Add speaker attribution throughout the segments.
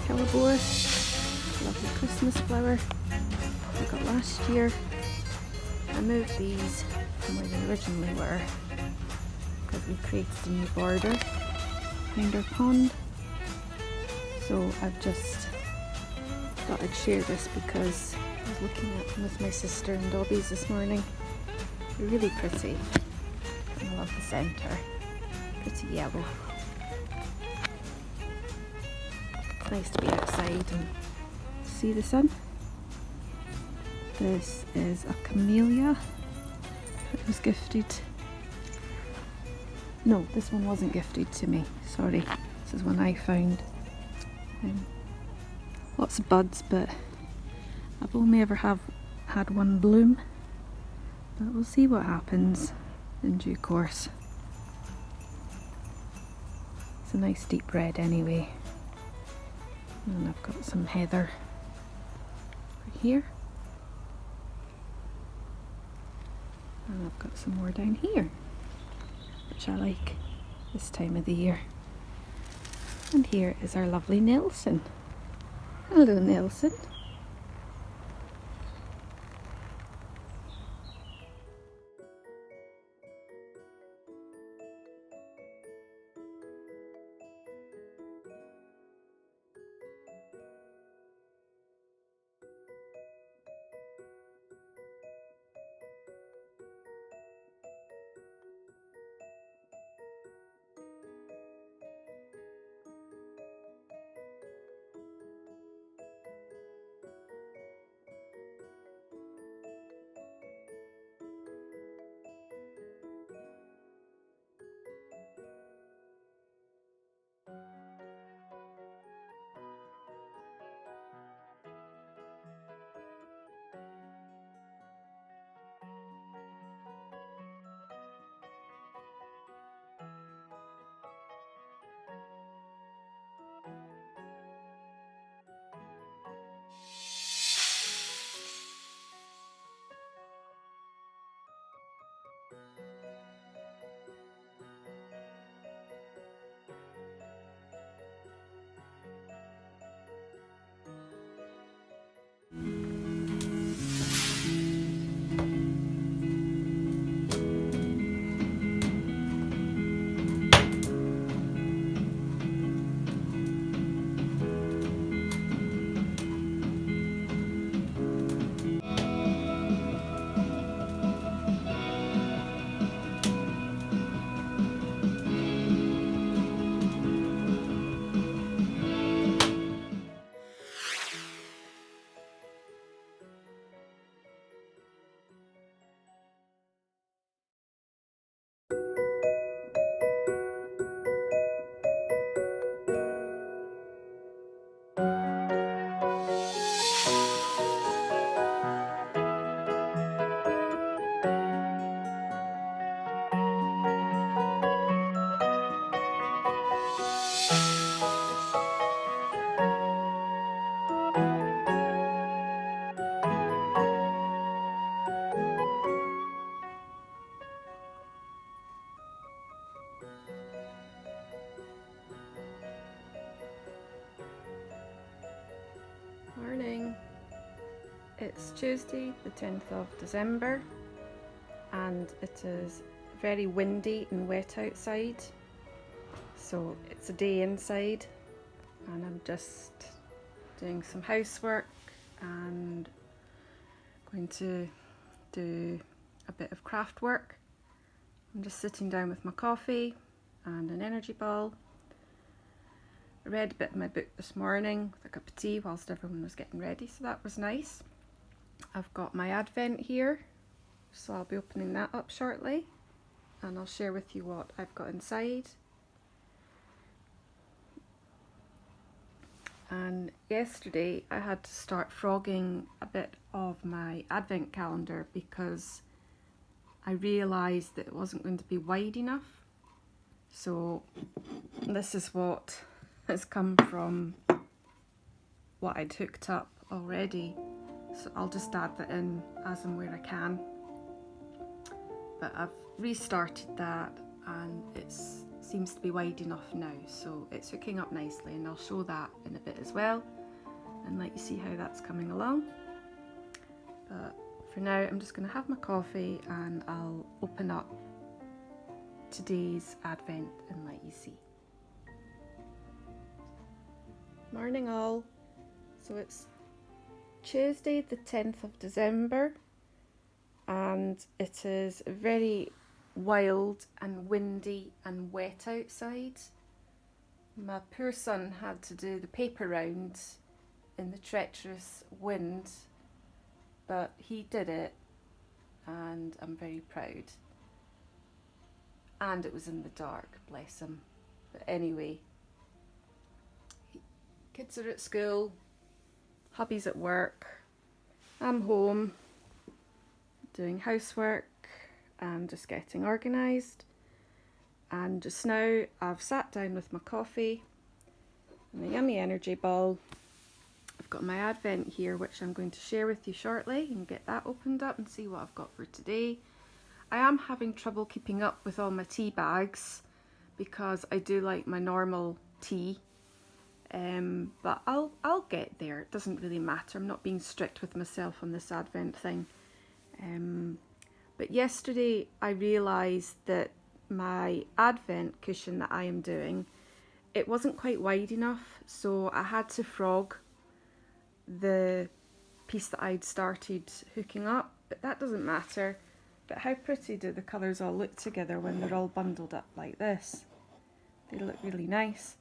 Speaker 1: hellebore, lovely Christmas flower I got last year. I moved these from where they originally were because we created a new border behind our pond. So I've just thought I'd share this because I was looking at them with my sister and Dobby's this morning. They're really pretty. And I love the centre. Pretty yellow. It's nice to be outside and see the sun. This is a camellia that was gifted. No, this one wasn't gifted to me, sorry. This is one I found. Lots of buds, but I've only ever had one bloom. But we'll see what happens in due course. It's a nice deep red anyway. And I've got some heather right here. And I've got some more down here, which I like this time of the year. And here is our lovely Nelson. Hello, Nelson. Morning. It's Tuesday the 10th of December and it is very windy and wet outside, so it's a day inside and I'm just doing some housework and going to do a bit of craft work. I'm just sitting down with my coffee and an energy ball. I read a bit of my book this morning with a cup of tea whilst everyone was getting ready, so that was nice. I've got my Advent here, so I'll be opening that up shortly and I'll share with you what I've got inside. And yesterday I had to start frogging a bit of my Advent calendar because I realised that it wasn't going to be wide enough. So this is what has come from what I'd hooked up already, so I'll just add that in as and where I can. But I've restarted that and it's seems to be wide enough now, so it's hooking up nicely, and I'll show that in a bit as well and let you see how that's coming along. But for now I'm just going to have my coffee and I'll open up today's advent and let you see. Morning all. So it's Tuesday the 10th of December and it is very wild and windy and wet outside. My poor son had to do the paper round in the treacherous wind, but he did it and I'm very proud. And it was in the dark, bless him. But anyway, kids are at school, hubby's at work, I'm home doing housework and just getting organised. And just now I've sat down with my coffee and a yummy energy ball. I've got my advent here which I'm going to share with you shortly and get that opened up and see what I've got for today. I am having trouble keeping up with all my tea bags because I do like my normal tea, but I'll get there. It doesn't really matter. I'm not being strict with myself on this advent thing. But yesterday I realised that my advent cushion that I am doing, it wasn't quite wide enough, so I had to frog the piece that I'd started hooking up, but that doesn't matter. But how pretty do the colours all look together when they're all bundled up like this? They look really nice.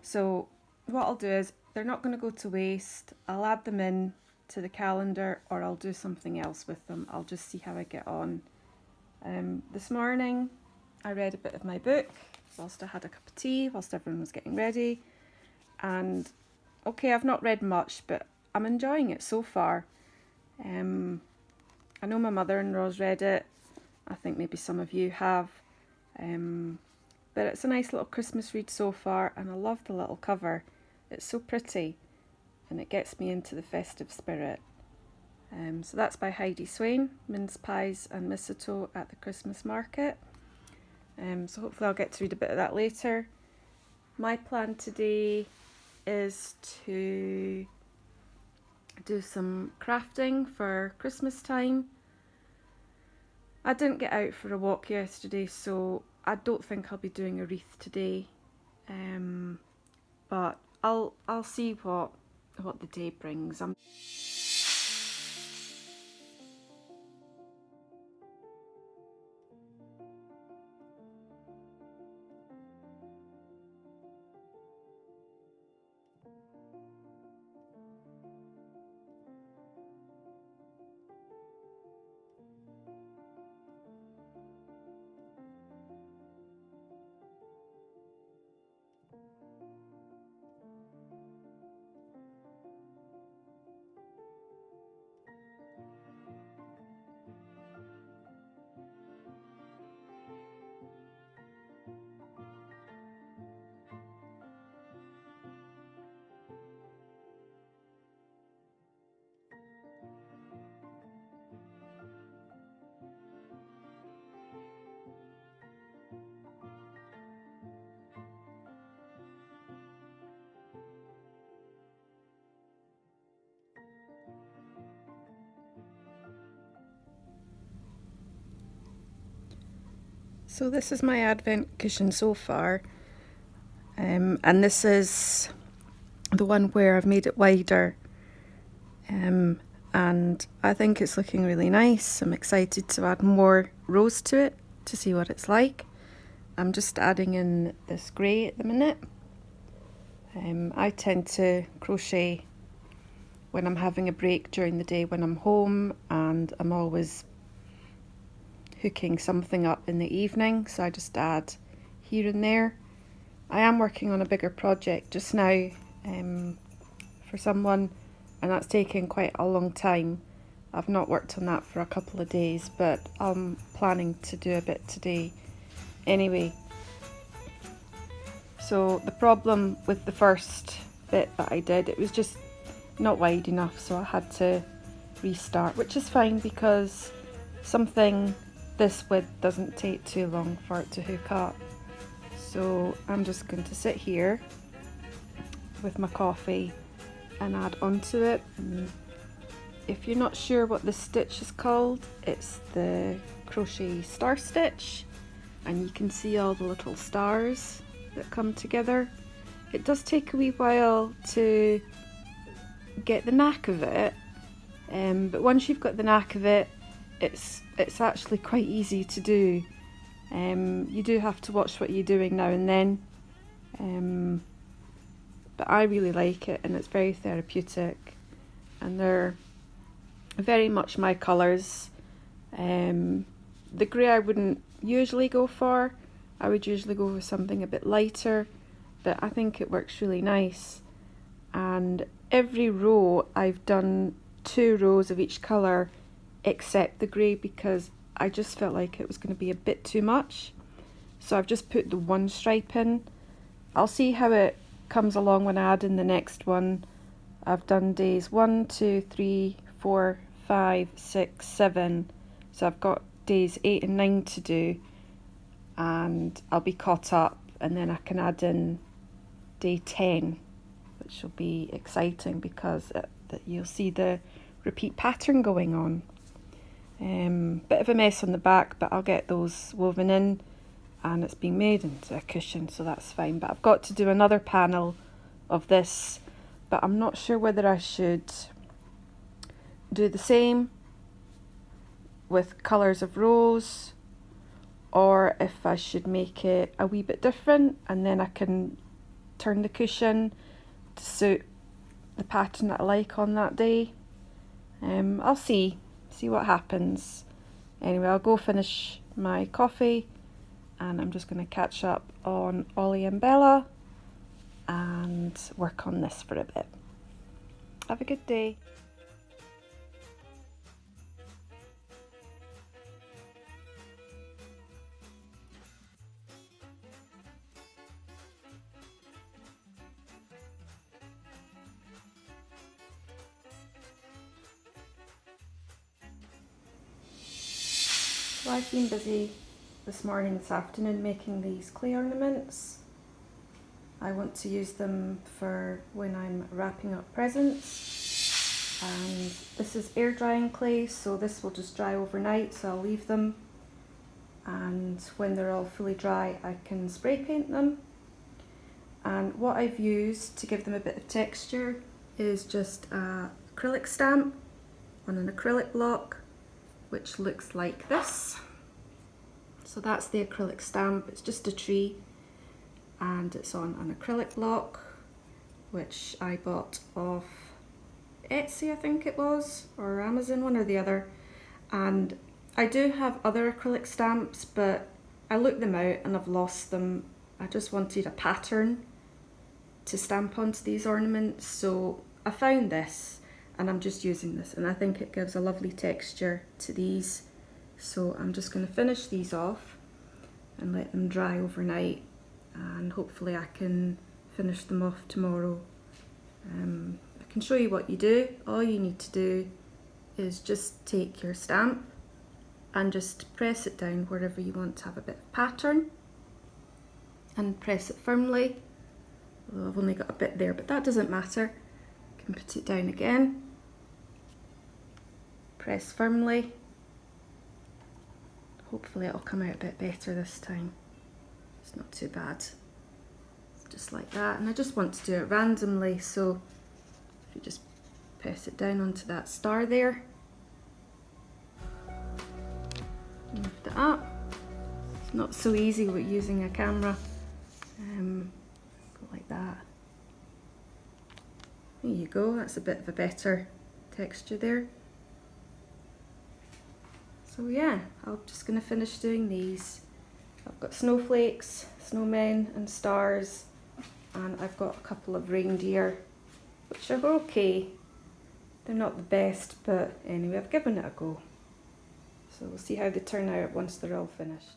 Speaker 1: So what I'll do is, they're not going to go to waste. I'll add them in to the calendar or I'll do something else with them. I'll just see how I get on. This morning I read a bit of my book whilst I had a cup of tea, whilst everyone was getting ready. And okay, I've not read much, but I'm enjoying it so far. I know my mother-in-law's read it. I think maybe some of you have. But it's a nice little Christmas read so far, and I love the little cover. It's so pretty and it gets me into the festive spirit. So that's by Heidi Swain, Mince Pies and Mistletoe at the Christmas Market. So hopefully I'll get to read a bit of that later. My plan today is to do some crafting for Christmas time. I didn't get out for a walk yesterday, so I don't think I'll be doing a wreath today. But I'll see what the day brings. So this is my advent cushion so far, and this is the one where I've made it wider, and I think it's looking really nice. I'm excited to add more rows to it to see what it's like. I'm just adding in this grey at the minute. I tend to crochet when I'm having a break during the day when I'm home, and I'm always hooking something up in the evening, so I just add here and there. I am working on a bigger project just now for someone, and that's taking quite a long time. I've not worked on that for a couple of days, but I'm planning to do a bit today anyway. So the problem with the first bit that I did, it was just not wide enough, so I had to restart, which is fine because something this width doesn't take too long for it to hook up. So I'm just going to sit here with my coffee and add onto it. And if you're not sure what this stitch is called, it's the crochet star stitch, and you can see all the little stars that come together. It does take a wee while to get the knack of it, but once you've got the knack of it, it's actually quite easy to do. You do have to watch what you're doing now and then, but I really like it, and it's very therapeutic, and they're very much my colours. The grey I wouldn't usually go for. I would usually go for something a bit lighter, but I think it works really nice. And every row I've done 2 rows of each colour except the grey, because I just felt like it was going to be a bit too much. So I've just put the 1 stripe in. I'll see how it comes along when I add in the next one. I've done days 1, 2, 3, 4, 5, 6, 7. So I've got days 8 and 9 to do, and I'll be caught up, and then I can add in day 10, which will be exciting because you'll see the repeat pattern going on. Bit of a mess on the back, but I'll get those woven in, and it's been made into a cushion, so that's fine. But I've got to do another panel of this, but I'm not sure whether I should do the same with colours of rows, or if I should make it a wee bit different, and then I can turn the cushion to suit the pattern that I like on that day. I'll see what happens. Anyway, I'll go finish my coffee, and I'm just going to catch up on Ollie and Bella and work on this for a bit. Have a good day. So I've been busy this afternoon making these clay ornaments. I want to use them for when I'm wrapping up presents, and this is air drying clay, so this will just dry overnight, so I'll leave them, and when they're all fully dry I can spray paint them. And what I've used to give them a bit of texture is just an acrylic stamp on an acrylic block, which looks like this. So that's the acrylic stamp. It's just a tree, and it's on an acrylic block, which I bought off Etsy, I think it was, or Amazon, one or the other. And I do have other acrylic stamps, but I looked them out and I've lost them. I just wanted a pattern to stamp onto these ornaments, so I found this, and I'm just using this, and I think it gives a lovely texture to these. So I'm just going to finish these off and let them dry overnight, and hopefully I can finish them off tomorrow. I can show you what you do. All you need to do is just take your stamp and just press it down wherever you want to have a bit of pattern, and press it firmly. Although I've only got a bit there, but that doesn't matter. I can put it down again, press firmly. Hopefully it'll come out a bit better this time. It's not too bad. It's just like that, and I just want to do it randomly, so if you just press it down onto that star there, lift it up. It's not so easy with using a camera. Go like that. There you go, that's a bit of a better texture there. So yeah, I'm just going to finish doing these. I've got snowflakes, snowmen and stars, and I've got a couple of reindeer, which are okay. They're not the best, but anyway, I've given it a go. So we'll see how they turn out once they're all finished.